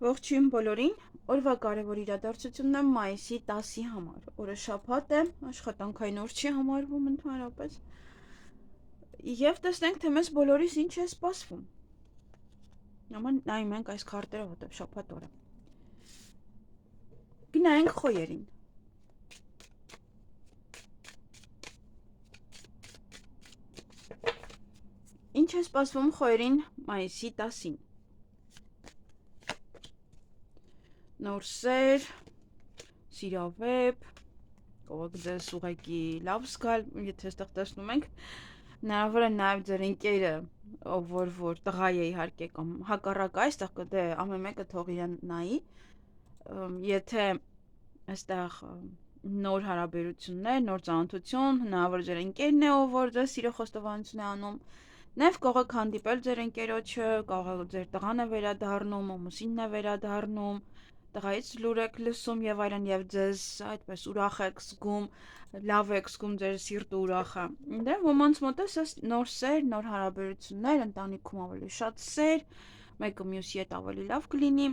Ողջույն բոլորին, օրվա կարևոր իրադարձությունն է մայիսի 10-ի համար, օրը շաբաթ է, աշխատանքային օր չի համարվում ընդհանրապես, և տեսնենք, թե մեզ բոլորիս ինչ է սպասվում, նման նայում ենք այս քարտերը, որտև շաբաթ օր է, գնայենք խոյերին, ինչ է սպասվում խոյերին մայիսի 10-ին, նոր սեր, սիրավեպ, կողոք ձեզ ուղեկի լավ զգալ, եթե ստեղ տեսնում ենք, հնարավոր է նաև ձեր ընկերը, ով որ տղա է իհարկե կամ հակառակ այստեղ կդե ամեն մեկը թող իրեն նայի, եթե այստեղ նոր հարաբերություններ, նոր ծանոթություն, հնարավոր ձեր ընկերն է, ով որ ձեզ սիրո խոստովանություն է անում, նաև կողոք հանդիպել ձեր ընկերոջը, կարող ձեր տղան է վերադառնում, ամուսինն է վերադառնում, տղայից լուր եք լսում եւ այլն եւ ձեզ այդպես ուրախ եք զգում, լավ եք զգում, ձեր սիրտը ուրախ է։ Դե ոմանց մոտ է նոր սեր, նոր հարաբերություններ, ընտանիքում ավելի շատ սեր, մեկը մյուսի հետ ավելի լավ կլինի։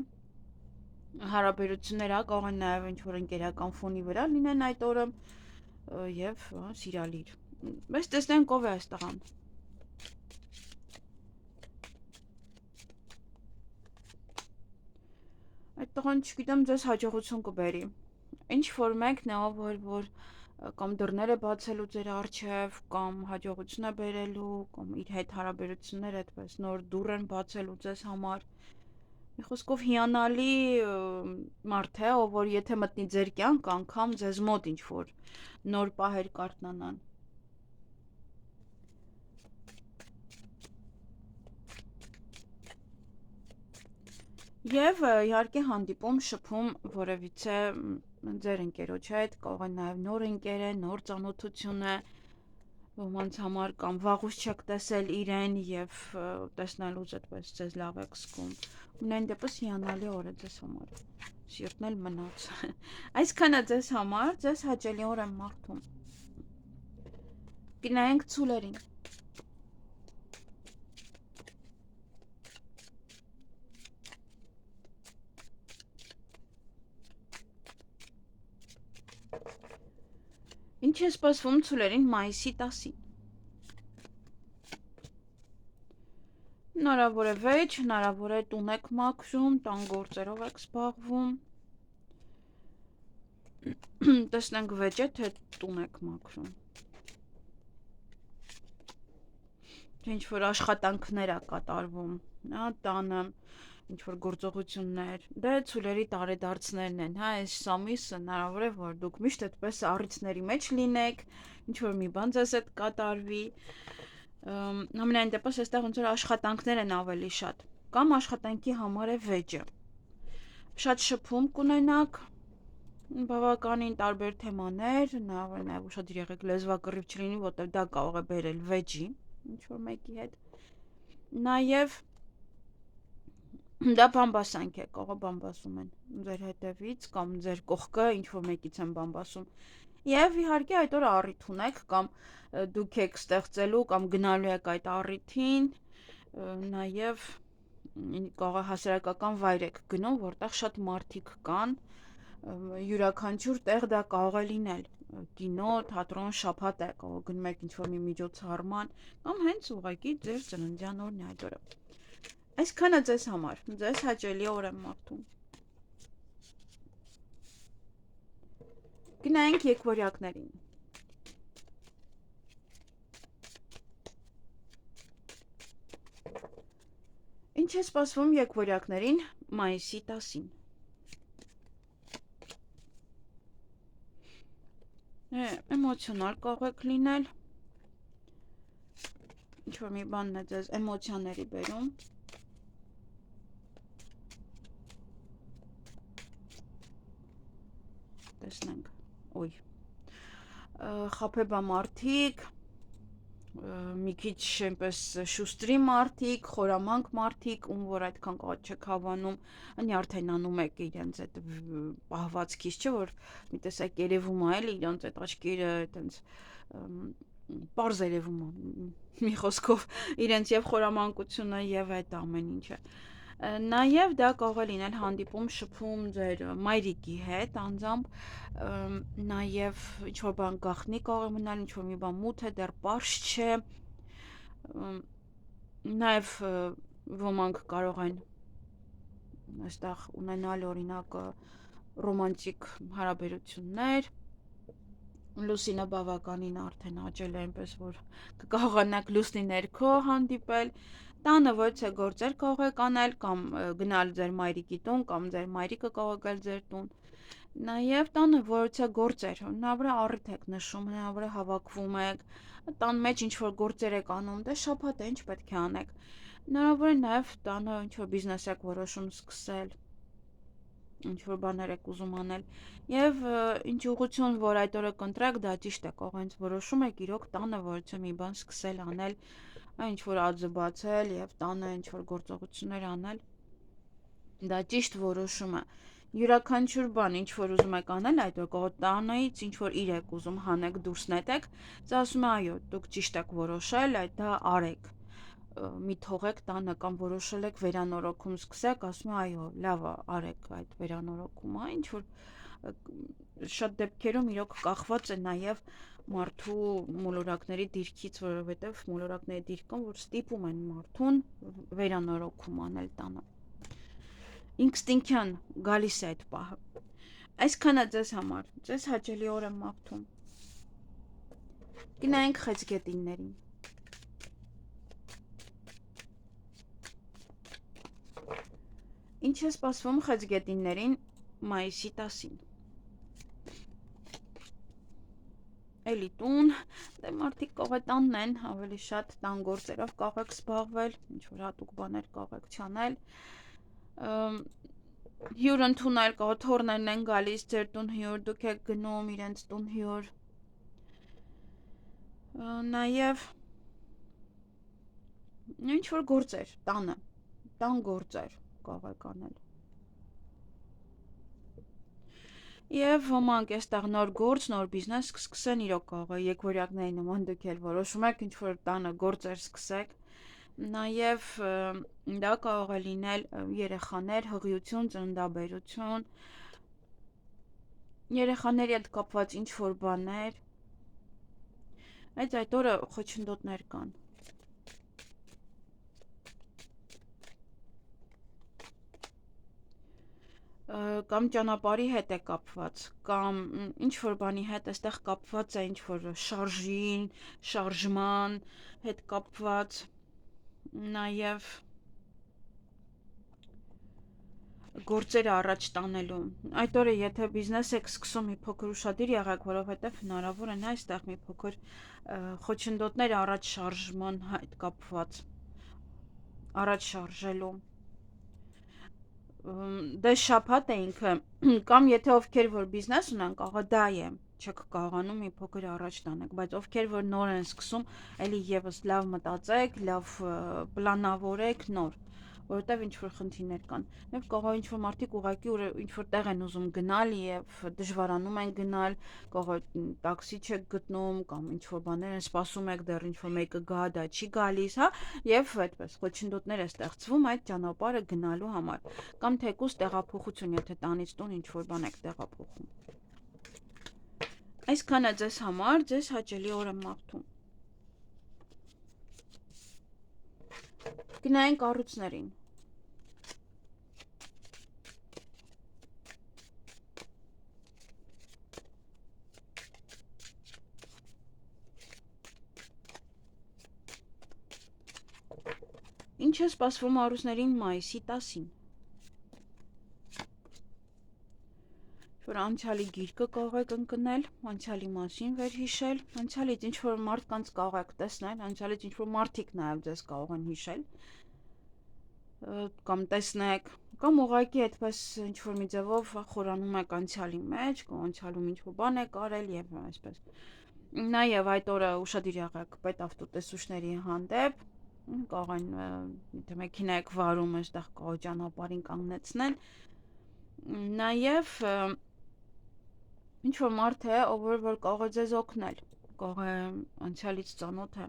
Հարաբերությունները կարող են նաեւ ինչ-որ ընկերական ֆոնի վրա լինեն այդ օրը եւ սիրալիր։ Բայց տեսնենք ով է այս տղան։ Այդ տղան, չգիտեմ, ձեզ հաջողություն կբերի։ Ինչ-որ մեկն է, որ կամ դռներ է բացելու ձեր առջև, կամ հաջողություն է բերելու, կամ իր հետ հարաբերություններ այդպես նոր դուռ են բացելու ձեզ համար։ Մի խոսքով հիանալի մարդ է, ով որ եթե մտնի ձեր կյանք, անգամ ձեզ մոտ ինչ-որ նոր պահեր կարթնանան։ Եվ իհարկե հանդիպում շփում որևիցե ձեր ընկերոջ հետ, կարող է նաև նոր ընկեր է, նոր ծանոթություն է, ոմանց համար կամ վաղուց չեք տեսել իրեն եւ տեսնելուց այդպես ձեզ լավ եք զգում։ Ունեն դեպս հիանալի օր է ձեզ համար։ Սիրտն էլ մնաց։ Այսքանը ձեզ համար, ձեզ հաճելի օր եմ մաղթում։ Գնայենք ցուլերին։ Ինչ է սպասվում ցուլերին մայիսի 10-ին։ Հնարավոր է վեճ, հնարավոր է տուն եք մաքրում, տան գործերով եք զբաղվում։ Տեսնենք վեճ է, թե տուն եք մաքրում։ Ինչ-որ աշխատանքներ է կատարվում, տանը, ինչ-որ գործողություններ, դե ցուլերի տարեդարձներն են, այս ամիսը հնարավոր է, որ դուք միշտ այդպես առիթների մեջ լինեք, ինչ-որ մի բան ձեզ հետ կատարվի, ամենայն դեպս այստեղ ոնց որ աշխատանքներ են ավելի շատ, կամ աշխատանքի համար է վեճը, շատ շփում կունենաք, բավականին տարբեր թեմաներ, հնարավոր է նաև ուշադիր եղեք լեզվակռիվ չլինի, որտեղ դա կարող է բերել վեճի, ինչ-որ մեկի հետ, նաև դա բամբասանք է, կողը բամբասում են ձեր հետևից կամ ձեր կողքը ինչ-որ մեկից են բամբասում և իհարկե այդ օրը առիթ ունեք կամ դուք եք ստեղծելու կամ գնալու եք այդ առիթին, նաև կարող է հասարակական վայր եք գնում, որտեղ շատ մարդիկ կան, յուրաքանչյուր տեղ դա կարող է լինել, կինո, թատրոն, շաբաթ է, կարող գնում եք ինչ-որ մի միջոցառման կամ հենց ուղղակի ձեր ծննդյան օրն է այդ օրը։ Այսքանը ձեզ համար, ձեզ հաճելի օր եմ մաղթում։ Գնայինք եկվորյակներին։ Ինչ է սպասվում եկվորյակներին մայիսի 10-ին։ Էմոցիոնալ կարող եք լինել, ինչ-որ մի բանն է ձեզ էմոցիաների բերում։ Տեսնենք, ոյ, խաբեբա մարդիկ, մի քիչ այնպես շուստրի մարդիկ, խորամանկ մարդիկ, ում որ այդքան կողոտ չեք հավանում, անի արդեն անում եք իրենց այդ պահվածքից, չէ, որ մի տեսակ երևում է էլի, իրենց այդ աչքերը այդենց պարզ երևում է, մի խոսքով իրենց և խորամանկությունը և այդ ամեն ինչը։ Նաև դա կարող է լինել հանդիպում շփում ձեր մայրիկի հետ, անձամբ նաև ինչ-որ բան գաղտնի կարող է մնալ, ինչ-որ մի բան մութ է, դեռ պարզ չէ, նաև ոմանք կարող են այստեղ ունենալ օրինակ ռոմանտիկ հարաբերություններ, լուսինը բավականին արդեն աճել է, այնպես որ կկարողանաք լուսնի ներքո հանդիպել, տանը ոչ գործեր կարող եք անել կամ գնալ ձեր մայրիկի տուն կամ ձեր մայրիկը կարող է գալ ձեր տուն, նաև տանը ոչ գործեր, հնարավոր է առիթ եք նշում, հնարավոր է հավաքվում եք, տան մեջ ինչ-որ գործեր եք անում, դե շաբաթ է, ինչ պետք է անեք, հնարավոր է նաև տանը ինչ-որ բիզնես եք որոշում սկսել, ինչ-որ բաներ եք ուզում անել, և ինչ ուղղություն, որ այդ օրը կընտրեք, դա ճիշտ է, կարող հենց որոշում եք իրոք տանը որոցը մի բան սկսել անել, ինչ-որ ածը բացել և տանը ինչ-որ գործողություններ անել, դա ճիշտ որոշում է, յուրաքանչյուր բան, ինչ-որ ուզում եք անել, այդ օր կարող տանից ինչ-որ իր եք ուզում հանեք, դուրս նետեք, ձեզ ասում է այո, դուք ճիշտ եք որոշել, դա արեք, մի թողեք տանը կամ որոշել եք վերանորոգում սկսեք, ասում է այո, լավ է, արեք այդ վերանորոգումը, ինչ-որ շատ դեպքերում իրոք կախված է նաև մարդու մոլորակների դիրքից, որովհետև մոլորակների դիրքում, որ ստիպում են մարդուն վերանորոգում անել տանը։ Ինստինկտյան գալիս է այդ պահը։ Այսքանը ձեզ համար, ձեզ հաճելի օր եմ մաղթում։ Գնայինք խեցգետիններին։ Ինչ է սպասվում խեցգետիններին մայիսի 10-ին։ Էլի տուն, դե մարդիկ կարող է տանն են, ավելի շատ տան գործերով կարող եք զբաղվել, ինչ-որ հատուկ բաներ կարող եք չանել, հյուր ընդունել, կարող թոռներն են գալիս ձեր տուն հյուր, դուք եք գնում իրենց տուն հյուր, նաև ինչ-որ գործեր, տան գործեր կարող եք անել։ Եվ ոմանք էստեղ նոր գործ, նոր բիզնես սկսեն, իրոք կարող է եկվորյակների նման դուք էլ որոշում եք ինչ-որ տանը գործեր սկսեք, նաև դա կարող է լինել երեխաներ, հղիություն, ծննդաբերություն, երեխաների հետ կապված ինչ-որ բաներ, այդ օրը խոչընդոտներ կան։ Կամ ճանապարհի հետ է կապված, կամ ինչ-որ բանի հետ այստեղ կապված է ինչ-որ շարժին, շարժման հետ կապված, նաև գործերը առաջ տանելու։ Այդ օրը եթե բիզնես եք սկսում, մի փոքր ուշադիր եղեք, որովհետև հնարավոր է նա այստեղ մի փոքր խոչընդոտներ առաջ շարժման հետ կապված, առաջ շարժելու։ Դե շաբաթ է ինքը, կամ եթե ովքեր որ բիզնես ունեն, կարող դա է, չեք կարողանում մի փոքր առաջ տանեք, բայց ովքեր որ նոր են սկսում, էլի եւս լավ մտածեք, լավ պլանավորեք նոր, որովհետև ինչ-որ խնդիրներ կան։ Եվ կարող է ինչ-որ մարդիկ ուղղակի ինչ-որ տեղ են ուզում գնալ եւ դժվարանում են գնալ, կարող է տաքսի չեք գտնում կամ ինչ-որ բաներ են սպասում եք դեռ ինչ-որ մեկը գա, դա չի գալիս, հա, եւ այդպես խոչընդոտներ է ստեղծվում այդ ճանապարհը գնալու համար։ Կամ թեկուզ տեղափոխություն, եթե տանից տուն ինչ-որ բան եք տեղափոխում։ Այսքանը ձեզ համար, ձեզ հաճելի օր եմ մաղթում։ Գնայինք կառույցներին։ Ինչ է սպասվում առուսներին մայիսի 10-ին։ Որ անցյալի գիրկը կարող եք ընկնել, անցյալի մասին վերհիշել, անցյալից ինչ-որ մարդկանց կարող եք տեսնել, անցյալից ինչ-որ մարդիկ նաև ձեզ կարող են հիշել, կամ տեսնեք, կամ ուղղակի այդպես ինչ-որ մի ձևով խորանում եք անցյալի մեջ, կամ անցյալում ինչ-որ բան եք արել եւ այսպես։ Նաև այդ օրը ուշադիր եղեք պետավտոտեսուչների հանդեպ, կարող են եթե մեքենա եք վարում, այստեղ կարող ճանապարհին կանգնեցնել, նաև ինչ-որ մարդ է, ով որ կարող է ձեզ օգնել, կարող է անցյալից ծանոթ է,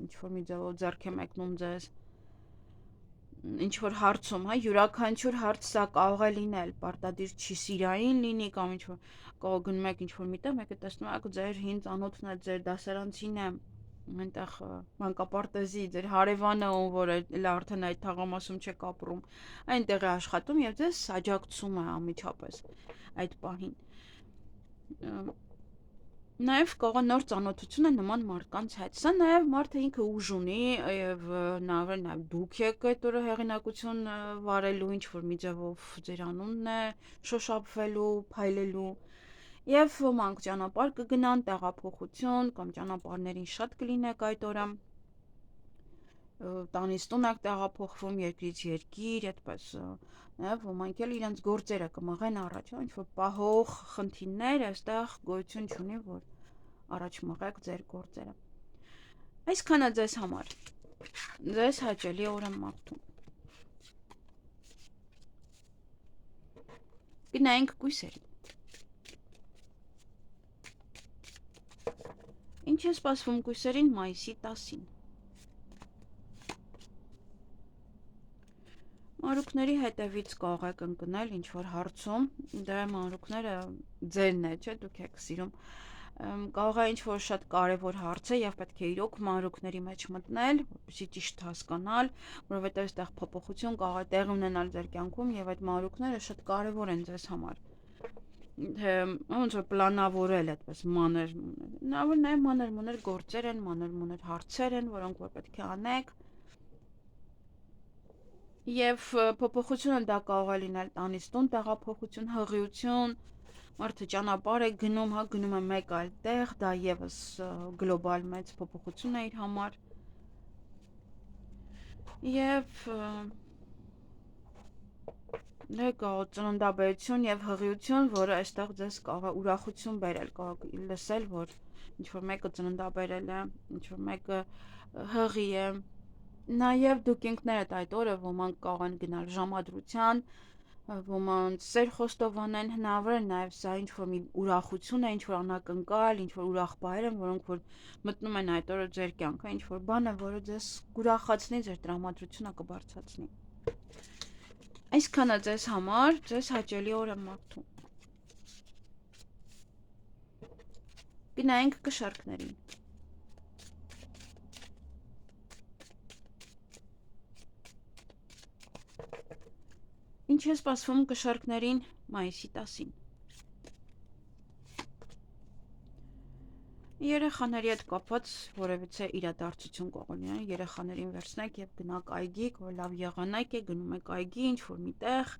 ինչ-որ մի ձևով ձեռք է մեկնում ձեզ, ինչ որ հարցում, հա, յուրաքանչյուր հարց սա կարող է լինել, պարտադիր չի սիրային լինի կամ ինչ որ կարող գնում եք ինչ որ միտեղ, մեկը տեսնում եք ձեր հին ծանոթն է, ձեր դասարանցին է, այնտեղ մանկապարտեզի ձեր հարևանը, ում որ էլ արդեն այդ թաղամասում չեք ապրում, այնտեղ է աշխատում եւ ձեզ աջակցում է անմիջապես այդ պահին։ Նաև կարող է նոր ծանոթություն է նման մարդկանց հետ։ Սա նաև մարդը ինքը ուժ ունի եւ նաև դուք եք այդ օրը հեղինակություն վարելու, ինչ որ մի ձևով ձեր անունն է շոշափվելու, փայլելու եւ ոմանք ճանապարհ կգնան, տեղափոխություն կամ ճանապարհներին շատ կլինեք այդ օրը։ Տանից տուն եք տեղափոխվում, երկրից երկիր, այդպես նաև ոմանք էլ իրենց գործերը կմղեն առաջ, ինչ որ պահող խնդիրներ այստեղ գոյություն չունի, որ առաջ մղեք ձեր գործերը։ Այսքանը ձեզ համար։ Ձեզ հաճելի օր եմ մաղթում։ Գնայինք կույսերին։ Ինչ է սպասվում կույսերին մայիսի 10-ին։ Մանրուքների հետևից կարող եք ընկնել ինչ որ հարցում, դե մանրուքները ձերն է, չէ, դուք եք սիրում։ Կարող է ինչ որ շատ կարևոր հարց է եւ պետք է իրոք մանրուքների մեջ մտնել, որպեսզի ճիշտ հասկանալ, որովհետեւ այստեղ փոփոխություն կարող է տեղի ունենալ ձեր կյանքում եւ այդ մանրուքները շատ կարևոր են ձեզ համար։ Ոնց որ պլանավորել այդպես մանր, նաեւ մանր գործեր են, մանր հարցեր են, որոնք որ պետք է անեք։ Եվ փոփոխությունը դա կարող է լինել տանից տուն տեղափոխություն, հղիություն, մարդը ճանապարհ է գնում, հա, գնում է մեկ այլ տեղ, դա եւս գլոբալ մեծ փոփոխություն է իր համար։ Եվ կարող ծննդաբերություն եւ հղիություն, որը այստեղ ձեզ կարող է ուրախություն բերել, կարող լսել, որ ինչ որ մեկը ծննդաբերել է, ինչ որ մեկը հղի է։ Նաև դուք ինքներդ այդ օրը ոմանք կարող են գնալ ժամադրության, ոմանց սեր խոստովանեն, հնարավոր է նաև սա ինչ որ մի ուրախություն է, ինչ որ անակնկալ, ինչ որ ուրախ բաներ են, որոնք որ մտնում են այդ օրը ձեր կյանքը, ինչ որ բան է, որը ձեզ կուրախացնի, ձեր տրամադրությունը կբարձրացնի։ Այսքանը ձեզ համար, ձեզ հաճելի օր եմ մաղթում։ Գնայինք կշարքներին։ Ինչ է սպասվում կշարքներին մայիսի 10-ին։ Երեխաների հետ կապված որևիցե իրադարձություն կարող լինի, երեխաներին վերցնեք եւ գնաք այգի, որ լավ եղանակ է, գնում եք այգի, ինչ որ միտեղ,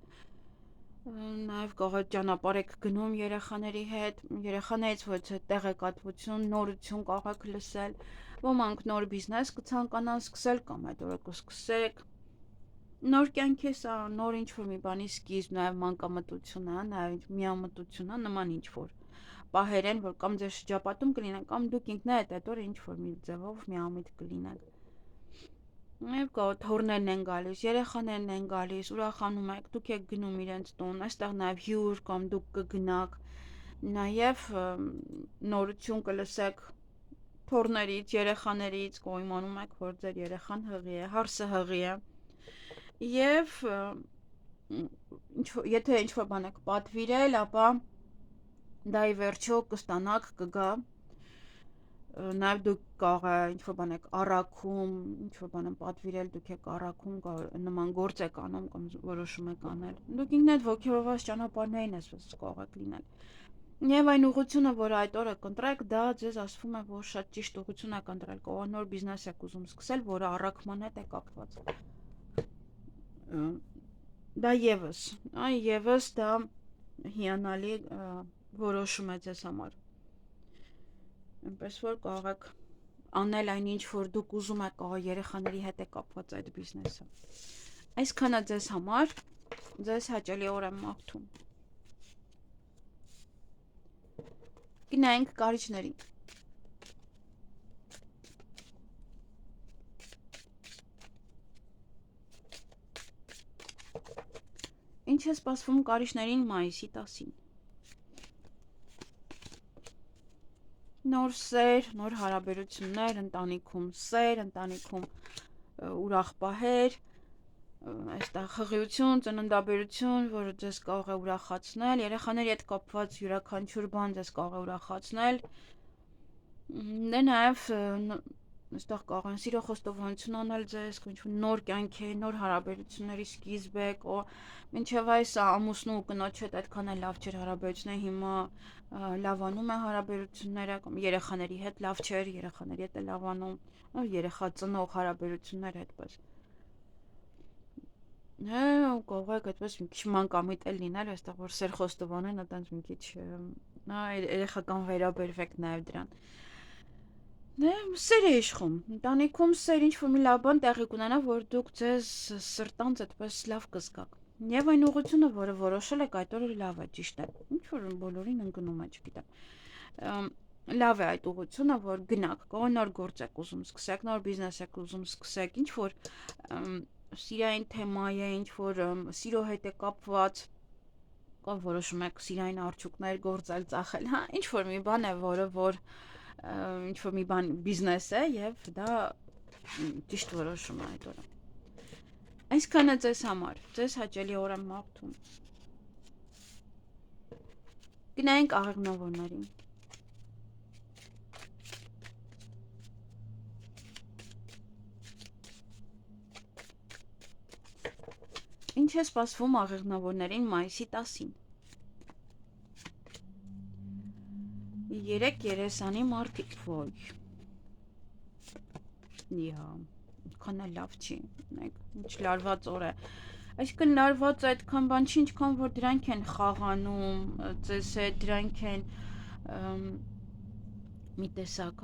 նաև կարող է ճանապարհ եք գնում երեխաների հետ, երեխաներից ոչ տեղեկատվություն, նորություն կարող եք լսել, ոմանք նոր բիզնես կցանկանան սկսել կամ այդ օրը կսկսեք։ Նոր կյանքի սա նոր ինչ որ մի բանի սկիզբ, նաև մանկամտություն է, նաև միամտություն է, նման ինչ որ պահեր են, որ կամ ձեր շրջապատում կլինեն, կամ դուք ինքներդ այդ օրը ինչ որ մի ձևով միամիտ կլինեք։ Եվ կարող թորներն են գալիս, երեխաներն են գալիս, ուրախանում եք, դուք եք գնում իրենց տուն, այստեղ նաև հյուր կամ դուք կգնաք, նաև նորություն կլսեք թորներից, երեխաներից, կոյմանում եք, որ ձեր երեխան հղի է, հարսը հղի է։ Եվ եթե ինչ որ բան եք պատվիրել, ապա դա ի վերջո կստանաք, կգա։ Նաև դուք կարող է ինչ որ բան եք առաքում, ինչ որ բան եմ պատվիրել, դուք եք առաքում, նման գործ եք անում կամ որոշում եք անել։ Դուք ինքներդ ոգևորված ճանապարհներին այսպես կարող եք լինել։ Եվ այն ուղղությունը, որ այդ օրը կընտրեք, դա ձեզ ասվում է, որ շատ ճիշտ ուղղություն եք ընտրել, կարող նոր բիզնես եք ուզում սկսել, որը առաքման հետ է կապված։ Դա եւս դա հիանալի որոշում է ձեզ համար։ Այնպես որ կարող եք անել այնինչ որ դուք ուզում եք, կարող երեխաների հետ է կապված այդ բիզնեսը։ Այսքանը ձեզ համար, ձեզ հաճելի օր եմ մաղթում։ Գնայինք կարիճներին։ Ինչ է սպասվում կարիճներին մայիսի 10-ին։ Նոր սեր, նոր հարաբերություններ, ընտանիքում սեր, ընտանիքում ուրախ պահեր, այստեղ խղիություն, ծննդաբերություն, որը ձեզ կարող է ուրախացնել, երեխաների հետ կապված յուրաքանչյուր բան ձեզ կարող է ուրախացնել։ Դե նաև այստեղ կարող են սիրո խոստովանություն անել ձեզ, ինչ-որ նոր կյանքի, նոր հարաբերությունների սկիզբ է, մինչև այս ամուսնու ու կնոջ հետ այդքան էլ լավ չէր հարաբերությունները, հիմա լավանում է հարաբերությունները, կամ երեխաների հետ լավ չէր, երեխաների հետ է լավանում, երեխա ծնող հարաբերություններ այդպես։ Կարող եք այդպես մի քիչ մանկամիտ էլ լինել, այստեղ որ սեր խոստովանեն, այտենց մի քիչ երեխական վերաբերվեք նաև դրան։ Սեր է իշխում, ընտանիքում սեր ինչ-որ մի լավ բան տեղի կունենա, որ դուք ձեզ սրտանց այդպես լավ կզգաք։ Եվ այն ուղղությունը, որը որոշել եք, այդ օրը լավ է, ճիշտ է, ինչ-որ բոլորին ընկնում է, չգիտեմ։ Լավ է այդ ուղղությունը, որ գնաք, կողը նոր գործ եք ուզում սկսեք, նոր բիզնես եք ուզում սկսեք, ինչ-որ սիրային թեմա է, ինչ-որ սիրո հետ է կապված, կամ որոշում եք սիրային արդյունքներ գործել, ծախել, ինչ-որ մի բան է, որը որ ինչ-որ մի բան բիզնես է և դա ճիշտ որոշում է այդ օրը։ Այսքանը ձեզ համար, ձեզ հաճելի օր եմ մաղթում։ Գնայինք աղեղնավորներին։ Ինչ է սպասվում աղեղնավորներին մայիսի 10-ին։ 3 երեսանի մարդիկ, ոյ։ Քան է լավ չի, ինչ լարված օր է։ Այսինքն լարված այդքան բան չի, ինչքան որ դրանք են խաղանում, ձեզ հետ դրանք են մի տեսակ,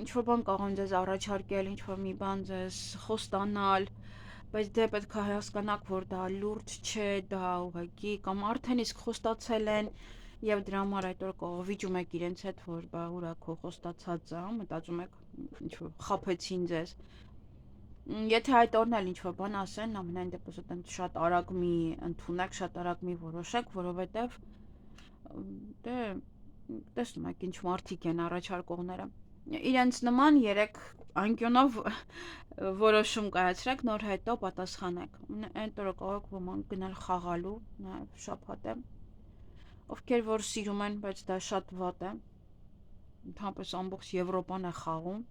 ինչ-որ բան կարող են ձեզ առաջարկել, ինչ-որ մի բան ձեզ խոստանալ, բայց դե պետք է հասկանաք, որ դա լուրջ չէ, դա ուղղակի կամ արդեն իսկ խոստացել են եւ դրա համար այդ օր կարող վիճում եք իրենց հետ, որ բա ուրա քո խոստացածը, մտածում եք ինչ-որ խափեցին ձեզ։ Եթե այդ օրն էլ ինչ-որ բան ասեն, ամենայն դեպս այդպես շատ արագ մի ընդունեք, շատ արագ մի որոշեք, որովհետեւ դե տեսնում եք ինչ մարդիկ են առաջարկողները։ Իրենց նման 3 անկյունով որոշում կայացրեք, նոր հետո պատասխանեք։ Այդ օրը կարող եք ոմանք գնալ խաղալու, նաև շաբաթ է։ Ովքեր որ սիրում են, բայց դա շատ վատ է։ Ընդհանրապես ամբողջ Եվրոպան է խաղում։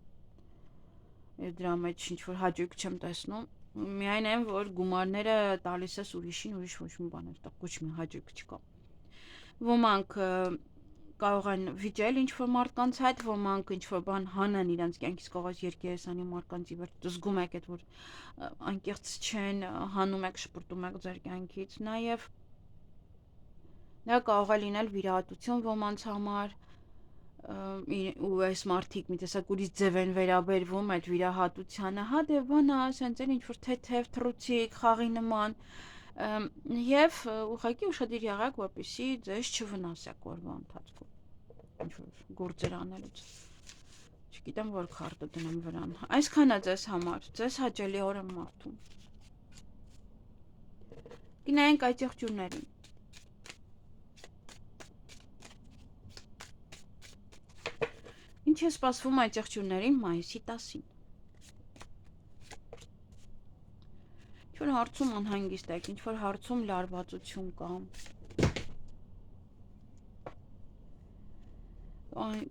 Եվ դրա մեջ ինչ-որ հաճույք չեմ տեսնում։ Միայն այն, որ գումարները տալիս ես ուրիշին, ուրիշ ոչ մի բան, այստեղ ոչ մի հաճույք չկա։ Ոմանք կարող են վիճել ինչ-որ մարդկանց հետ, ոմանք ինչ-որ բան հանեն իրենց կյանքից կողած երկերեսանի մարդկանց ի վերջ զգում եք այդ որ անկեղծ չեն, հանում եք, շպրտում եք ձեր կյանքից, նաև դա կարող է լինել վիրահատություն ոմանց համար, ու այս մարդիկ մի տեսակ ուրիշ ձև են վերաբերվում այդ վիրահատությանը, դե բանա, ասենց էլ ինչ-որ թեթև, թռուցիկ, խաղի նման, և ուղղակի ուշադիր եղեք, որպեսզի ձեզ չվնասեք օրվա ընթացքում, ինչ-որ գործեր անելուց, չգիտեմ որ քարտը դնեմ վրան, այսքանը ձեզ համար, ձեզ հաճելի օր եմ մաղթում։ Գնայինք այդ եղջյուրներին։ Ինչ է սպասվում այդ եղջյուրներին մայիսի 10-ին։ Ինչ-որ հարցում անհանգիստ եք, ինչ-որ հարցում լարվածություն կա։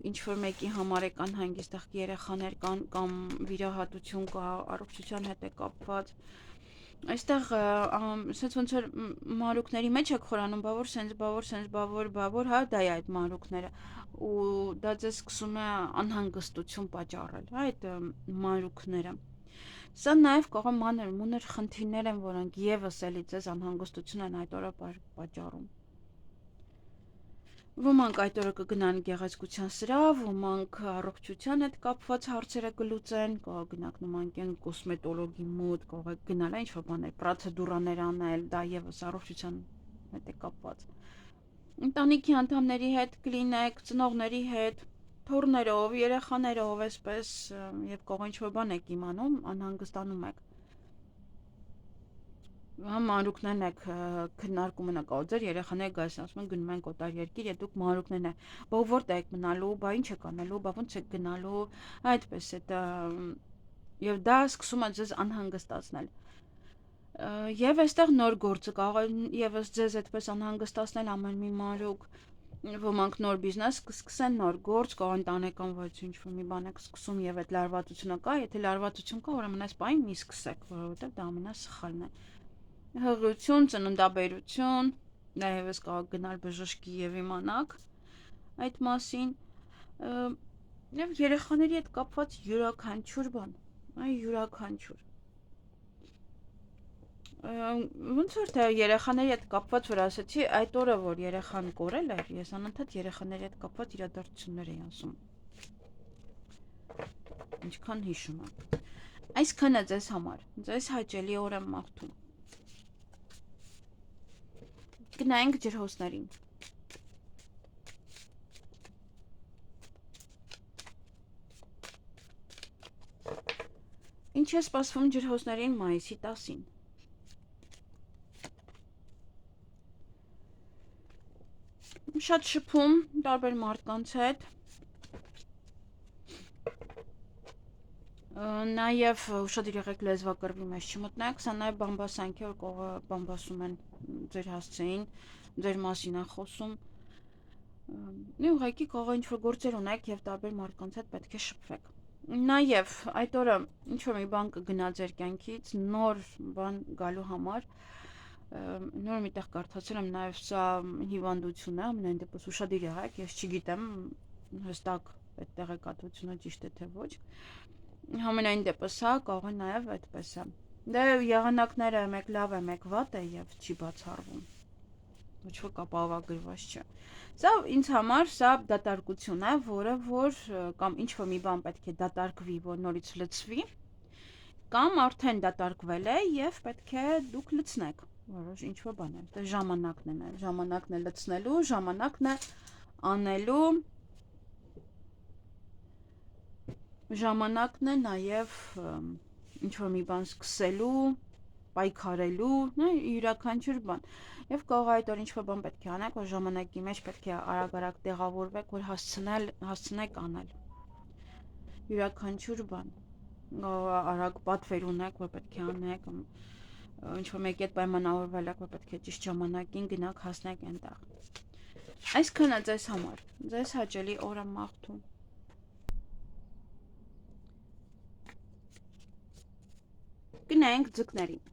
Ինչ-որ մեկի համար եք անհանգիստ, երեխաներ կան կամ վիրահատություն կա, առողջության հետ է կապված։ Այստեղ սենց ոնց որ մանրուքների մեջ եք խորանում, բավոր սենց, բավոր, դա է այդ մանրուքները, ու դա ձեզ սկսում է անհանգստություն պատճառել, այդ մանրուքները։ Սա նաև կարող է մանր մունր խնդիրներ են, որոնք եւս էլի ձեզ անհանգստություն են այդ օրը պատճառում։ Ոմանք այդ օրը կգնան գեղեցկության սրահ, ոմանք առողջության հետ կապված հարցերը կլուծեն, կարող գնաք նմանքեն կոսմետոլոգի մոտ, կարող եք գնալ ինչ-որ բաներ, պրոցեդուրաներ անել, դա եւս առողջության հետ է կապված։ Ընտանիքի անդամների հետ կլինեք, ծնողների հետ, թոռներով, երեխաներով, այսպես, եւ կարող ինչ-որ բան եք իմանում, անհանգստանում եք։ Մանրուքներն եք քննարկում եք ձեր երեխաները գալիս են ասում են գնում ենք օտար երկիր, դուք մանրուքներն եք, բա որտեղ եք մնալու, բա ինչ եք անելու, բա ոնց եք գնալու, այդպես է դա եւ դա սկսում է ձեզ անհանգստացնել։ Եվ այստեղ նոր գործը կարող է եւս ձեզ այդպես անհանգստացնել ամեն մի մանրուք, ոմանք նոր բիզնես կսկսեն, նոր գործ, կարող են տանեկան ոչ ինչ-որ մի բան եք սկսում եւ այդ լարվածությունը կա, եթե լարվածություն կա, ուրեմն այս բանին մի սկսեք, որովհետեւ դա ամենասխալն է։ Հղիություն, ծննդաբերություն, նաեւ կարող գնալ բժշկի եւ իմանաք այդ մասին, եւ երեխաների հետ կապված յուրաքանչյուր բան, յուրաքանչյուր ոնց որ թե երեխաների հետ կապված որ ասեցի, այդ օրը որ երեխան կորել էր, ես անընդհատ երեխաների հետ կապված իրադարձություններ էի ասում։ Ինչքան հիշում եմ։ Այսքանը ձեզ համար, ձեզ հաճելի օր եմ մաղթում։ Գնայինք ջրհոսներին։ Ինչ է սպասվում ջրհոսներին մայիսի 10-ին։ Շատ շփում տարբեր մարդկանց հետ, նաև ուշադիր եղեք լեզվակռվի մեջ չմտնեք, սա նաև բամբասանք է, որ բամբասում են ձեր հասցեին, ձեր մասին է խոսում, ուղղակի կարող է ինչ-որ գործեր ունեք և տարբեր մարդկանց հետ պետք է շփվեք։ Նաև այդ օրը ինչ-որ մի բան կգնա ձեր կյանքից, նոր բան գալու համար, նոր միտեղ կարդացել եմ նաև սա հիվանդություն է, ամենայն դեպս ուշադիր եղեք, ես չգիտեմ հստակ այդ տեղեկատվությունը ճիշտ է թե ոչ, համենայն դեպս սա կարող է նաև այդպես է։ Դե եղանակները մեկ լավ է, մեկ վատ է և չի բացառվում, ոչ ոք ապահովագրված չէ։ Սա ինձ համար սա դատարկություն է, որը որ կամ ինչ-որ մի բան պետք է դատարկվի, որ նորից լցվի, կամ արդեն դատարկվել է և պետք է դուք լցնեք որոշ ինչ-որ բաներ, դա ժամանակն է լցնելու, ժամանակն է անելու, ժամանակն է նաև ինչ-որ մի բան սկսելու, պայքարելու, յուրաքանչյուր բան, և կարող է այդ օր ինչ-որ բան պետք է անեք, որ ժամանակի մեջ պետք է արագ տեղավորվեք, որ հասցնեք անել, յուրաքանչյուր բան, արագ պատվեր ունեք, որ պետք է անեք, ինչ-որ մեկի հետ պայմանավորվել եք, որ պետք է ճիշտ ժամանակին գնաք հասնեք այնտեղ։ Այսքանը ձեզ համար, ձեզ հաճելի օր եմ մաղթում։ Գնայինք ձկներին։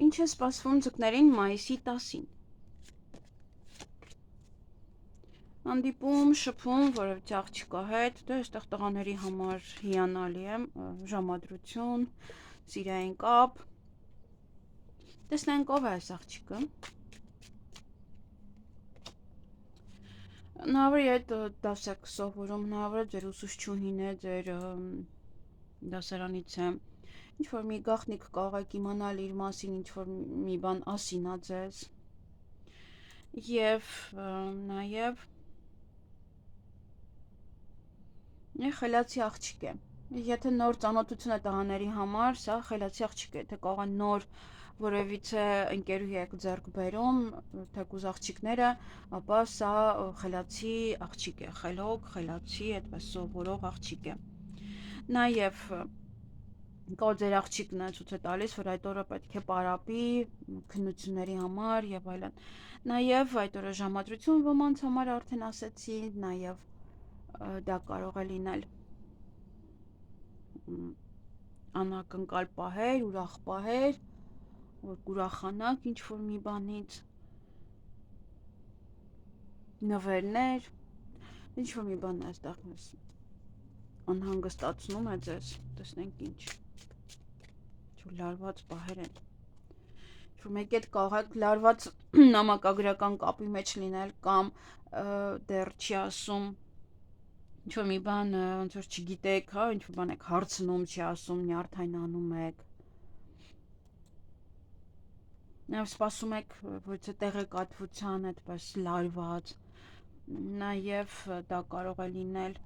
Ինչ է սպասվում ձկներին մայիսի 10-ին։ Հանդիպում, շփում, որևէ աղջկա հետ, դե այստեղ տղաների համար հիանալի է, ժամադրություն, սիրային կապ։ Տեսնենք ով է այս աղջիկը։ Հնարավոր է այդ դաս եք սովորում, հնարավոր է ձեր ուսուցչուհին է, ձեր դասարանից է, ինչ-որ մի գաղտնիք կարող եք իմանալ իր մասին, ինչ-որ մի բան ասի նա ձեզ, և նաև խելացի աղջիկ է, եթե նոր ծանոթություն է տղաների համար, սա խելացի աղջիկ է, եթե կարող է նոր որևիցե ընկերուհի եք ձեռք բերում, թեկուզ աղջիկները, ապա սա խելացի աղջիկ է, խելոք, խելացի, այդպես սովորող աղջիկ է, նաև Կա ձեր աղջիկն է ցույց է տալիս, որ այդ օրը պետք է պարապի քննությունների համար եւ այլն։ Նաեւ այդ օրը ժամադրություն ոմանց համար արդեն ասեցի, նաեւ դա կարող է լինել անակնկալ պահեր, ուրախ պահեր, որ կուրախանաք ինչ-որ մի բանից, նվերներ, ինչ-որ մի բան է այստեղ մեզ անհանգստացնում է ձեզ, տեսնենք ինչ լարված պահեր են, որ մեկ հետ կարող եք լարված նամակագրական կապի մեջ լինել կամ դեռ չի ասում, ինչ-որ մի բան ոնց որ չգիտեք, ինչ-որ բան եք հարցնում, չի ասում, նյարդայնանում եք, նաև սպասում եք որևէ տեղեկատվության այդպես լարված, նաև դա կարող է լինել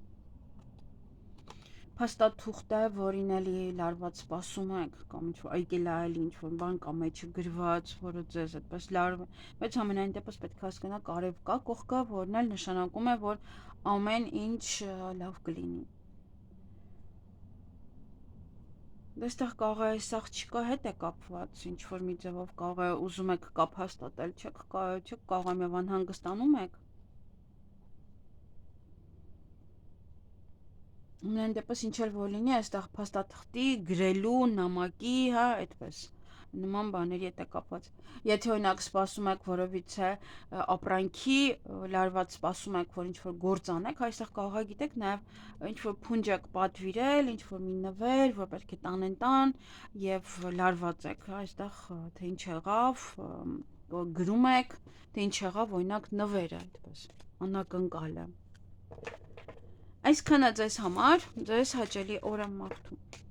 փաստաթուղթ է, որին էլի լարված սպասում եք, կամ ինչ-որ եկել է էլի ինչ-որ բան կամ մեջը գրված, որը ձեզ այդպես լարվում է, բայց ամենայն դեպս պետք է հասկանաք արև կա կողքը, որն էլ նշանակում է, որ ամեն ինչ լավ կլինի, Դեստեղ կարող է այս աղջիկա հետ է կապված, ինչ որ մի ձևով կարող է ուզում եք կապ հաստատել, չեք կարող եմ եւ անհանգստանում եք։ Ունեն դեպս ինչ էլ որ լինի, այստեղ փաստաթղթի, գրելու, նամակի, հա, այդպես նման բաների հետ է կապված։ Եթե օրինակ սպասում եք որևիցե ապրանքի, լարված սպասում եք, որ ինչ որ գործ անեք, այստեղ կարող է գիտեք նաև ինչ որ փունջ եք պատվիրել, ինչ որ մի նվեր, որ պետք է տան եւ լարված եք, այստեղ թե ինչ եղավ, գրում եք, թե ինչ եղավ, օրինակ նվերը, այդպես անակնկալ է։ Այսքանը ձեզ համար, ձեզ հաճելի օր եմ մաղթում։